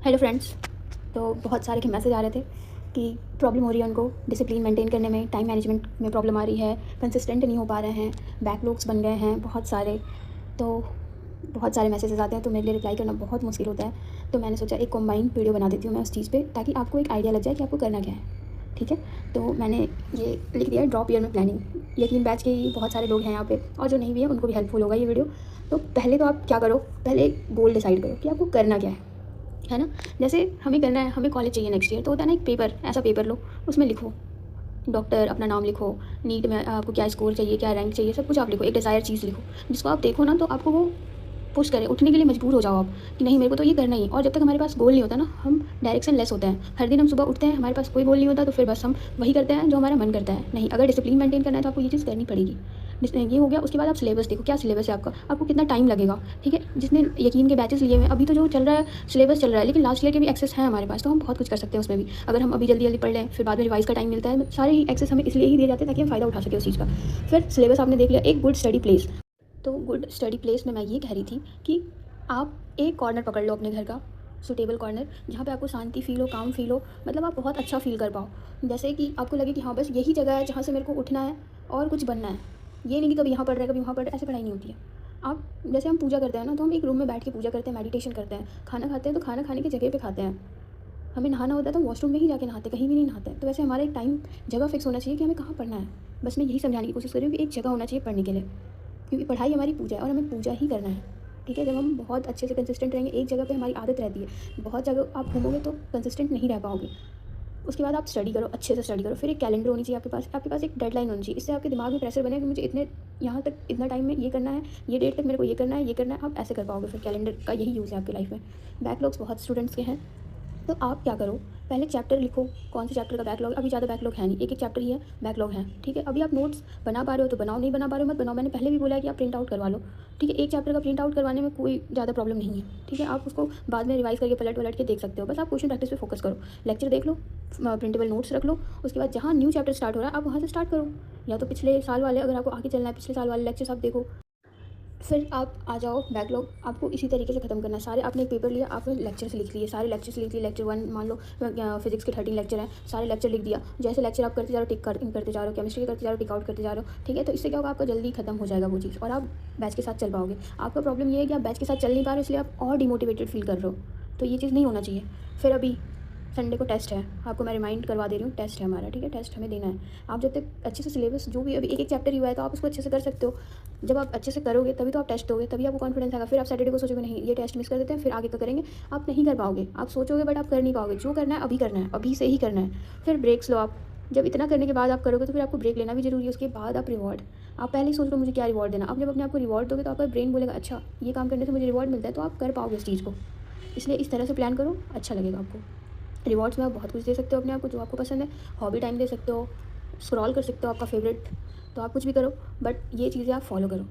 Hello friends. तो बहुत सारे के मैसेज आ रहे थे कि प्रॉब्लम हो रही है उनको डिसिप्लिन मेंटेन करने में, टाइम मैनेजमेंट में प्रॉब्लम आ रही है, कंसिस्टेंट नहीं हो पा रहे हैं, बैकलॉग्स बन गए हैं बहुत सारे। तो बहुत सारे मैसेजेस आते हैं तो मेरे लिए रिप्लाई करना बहुत मुश्किल होता है। तो मैंने सोचा एक कॉम्बाइंड वीडियो बना देती हूँ मैं उस चीज़ पे, ताकि आपको एक आइडिया लग जाए कि आपको करना क्या है। ठीक है, तो मैंने ये लिख दिया है ड्रॉप ईयर में प्लानिंग। ये 3 बैच के ही बहुत सारे लोग हैं यहाँ पे, और जो नहीं भी है उनको भी हेल्पफुल होगा ये वीडियो। तो पहले तो आप क्या करो, पहले एक गोल डिसाइड करो कि आपको करना क्या है ना। जैसे हमें करना है, हमें कॉलेज चाहिए नेक्स्ट ईयर, तो होता है ना एक पेपर, ऐसा पेपर लो, उसमें लिखो डॉक्टर, अपना नाम लिखो, नीट में आपको क्या स्कोर चाहिए, क्या रैंक चाहिए, सब कुछ आप लिखो। एक डिज़ायर चीज़ लिखो जिसको आप देखो ना तो आपको वो पुश करे, उठने के लिए मजबूर हो जाओ आप कि नहीं मेरे को तो ये करना ही है। और जब तक हमारे पास गोल नहीं होता ना, हम डायरेक्शन लेस होते हैं। हर दिन हम सुबह उठते हैं, हमारे पास कोई गोल नहीं होता, तो फिर बस हम वही करते हैं जो हमारा मन करता है। नहीं, अगर डिसिप्लिन मेंटेन करना है तो आपको ये चीज़ करनी पड़ेगी। ये हो गया। उसके बाद आप सिलेबस देखो, क्या सिलेबस है आपका, आपको कितना टाइम लगेगा। ठीक है, जिसने यकीन के बैचेस लिए हुए हैं, अभी तो जो चल रहा है सिलेबस चल रहा है, लेकिन लास्ट ईयर के भी एक्सेस है हमारे पास, तो हम बहुत कुछ कर सकते हैं उसमें भी। अगर हम अभी जल्दी जल्दी पढ़ लें, फिर बाद में रिवाइज का टाइम मिलता है, सारे ही एक्सेस हमें इसलिए ही दिए जाते हैं ताकि हम फ़ायदा उठा सकें उस चीज़ का। फिर सिलेबस आपने देख लिया, एक गुड स्टडी प्लेस। तो गुड स्टडी प्लेस में मैं ये कह रही थी कि आप एक कॉर्नर पकड़ लो अपने घर का, सूटेबल कॉर्नर, जहाँ पे आपको शांति फील हो, काम फील हो, मतलब आप बहुत अच्छा फील कर पाओ। जैसे कि आपको लगे कि हाँ बस यही जगह है जहाँ से मेरे को उठना है और कुछ बनना है। ये नहीं कि कभी यहाँ पढ़ रहे हैं कभी वहाँ पढ़ रहे हैं, ऐसे पढ़ाई नहीं होती है। आप जैसे हम पूजा करते हैं ना, तो हम एक रूम में बैठ के पूजा करते हैं, मेडिटेशन करते हैं। खाना खाते हैं तो खाना खाने की जगह पे खाते हैं। हमें नहाना होता है तो वॉशरूम में ही जाके नहाते, कहीं भी नहीं नहाते। तो वैसे हमारा एक टाइम जगह फिक्स होना चाहिए कि हमें कहाँ पढ़ना है। बस मैं यही समझाने की कोशिश कर रही हूँ कि एक जगह होना चाहिए पढ़ने के लिए, क्योंकि पढ़ाई हमारी पूजा है और हमें पूजा ही करना है। ठीक है, जब हम बहुत अच्छे से कंसिस्टेंट रहेंगे, एक जगह पे हमारी आदत रहती है, बहुत जगह आप घूमोगे तो कंसिस्टेंट नहीं रह पाओगे। उसके बाद आप स्टडी करो, अच्छे से स्टडी करो। फिर एक कैलेंडर होनी चाहिए आपके पास एक डेडलाइन होनी चाहिए। इससे आपके दिमाग में प्रेशर बने कि मुझे इतने यहाँ तक, इतना टाइम में ये करना है, ये डेट तक मेरे को ये करना है, ये करना है। आप ऐसे कर पाओगे। फिर कैलेंडर का यही यूज़ है आपकी लाइफ में। बैकलॉग्स बहुत स्टूडेंट्स के हैं, तो आप क्या करो, पहले चैप्टर लिखो, कौन से चैप्टर का बैकलॉग। अभी ज़्यादा बैकलॉग है नहीं, एक एक चैप्टर ही है, बैकलॉग है। ठीक है, अभी आप नोट्स बना पा रहे हो तो बनाओ, नहीं बना पा रहे हो मत बनाओ। मैंने पहले भी बोला है कि आप प्रिंट आउट करवा लो। ठीक है, एक चैप्टर का प्रिंट आउट करवाने में कोई ज़्यादा प्रॉब्लम नहीं है। ठीक है, आप उसको बाद में रिवाइज करके पलट के देख सकते हो। बस आप क्वेश्चन प्रैक्टिस पे फोकस करो, लेक्चर देख लो, प्रिंटेबल नोट्स रख लो। उसके बाद जहाँ न्यू चैप्टर स्टार्ट हो रहा है आप वहाँ से स्टार्ट करो, या तो पिछले साल वाले, अगर आपको आगे चलना है पिछले साल वाले लेक्चर्स आप देखो। फिर आप आ जाओ बैकलॉग, आपको इसी तरीके से ख़त्म करना है। सारे आपने एक पेपर लिया, आपने लेक्चर्स लिख लिए, सारे लेक्चर्स लिख लिए। लेक्चर 1 मान लो फिजिक्स के 13 लेक्चर हैं, सारे लेक्चर लिख दिया। जैसे लेक्चर आप करते जा रहे हो, करते जा रहे हो, केमिस्ट्री के करते जा रहे हो, टिक आउट करते जा रहे हो। ठीक है, तो इससे क्या होगा, आपका जल्दी खत्म हो जाएगा वो चीज़, और आप बैच के साथ चल पाओगे। आपका प्रॉब्लम ये है कि आप बैच के साथ चल नहीं पा रहे हो, इसलिए आप और डिमोटिवेटेड फील कर रहे हो। तो ये चीज़ नहीं होना चाहिए। फिर अभी संडे को टेस्ट है, आपको मैं रिमाइंड करवा दे रही हूँ, टेस्ट है हमारा। ठीक है, टेस्ट हमें देना है। आप जब तक अच्छे से सिलेबस, जो भी अभी एक एक चैप्टर ही हुआ है, तो आप उसको अच्छे से कर सकते हो। जब आप अच्छे से करोगे तभी तो आप टेस्ट दोगे, तभी आपको कॉन्फिडेंस आएगा। फिर आप सैटरडे को सोचोगे नहीं ये टेस्ट मिस कर देते हैं, फिर आगे का करेंगे, आप नहीं कर पाओगे। आप सोचोगे बट आप कर नहीं पाओगे। जो करना है अभी करना है, अभी से ही करना है। फिर ब्रेक्स लो आप। जब इतना करने के बाद आप करोगे तो फिर आपको ब्रेक लेना भी जरूरी है। उसके बाद आप रिवॉर्ड, आप पहले ही सोच लो मुझे क्या रिवॉर्ड देना। आप जब अपने आप को रिवॉर्ड दोगे तो आपका ब्रेन बोलेगा अच्छा ये काम करने से मुझे रिवॉर्ड मिलता है, तो आप कर पाओगे इस चीज़ को। इसलिए इस तरह से प्लान करो, अच्छा लगेगा आपको। रिवॉर्ड्स में आप बहुत कुछ दे सकते हो अपने आप को, जो आपको पसंद है। हॉबी टाइम दे सकते हो, स्क्रॉल कर सकते हो, आपका फेवरेट। तो आप कुछ भी करो, बट ये चीज़ें आप फॉलो करो।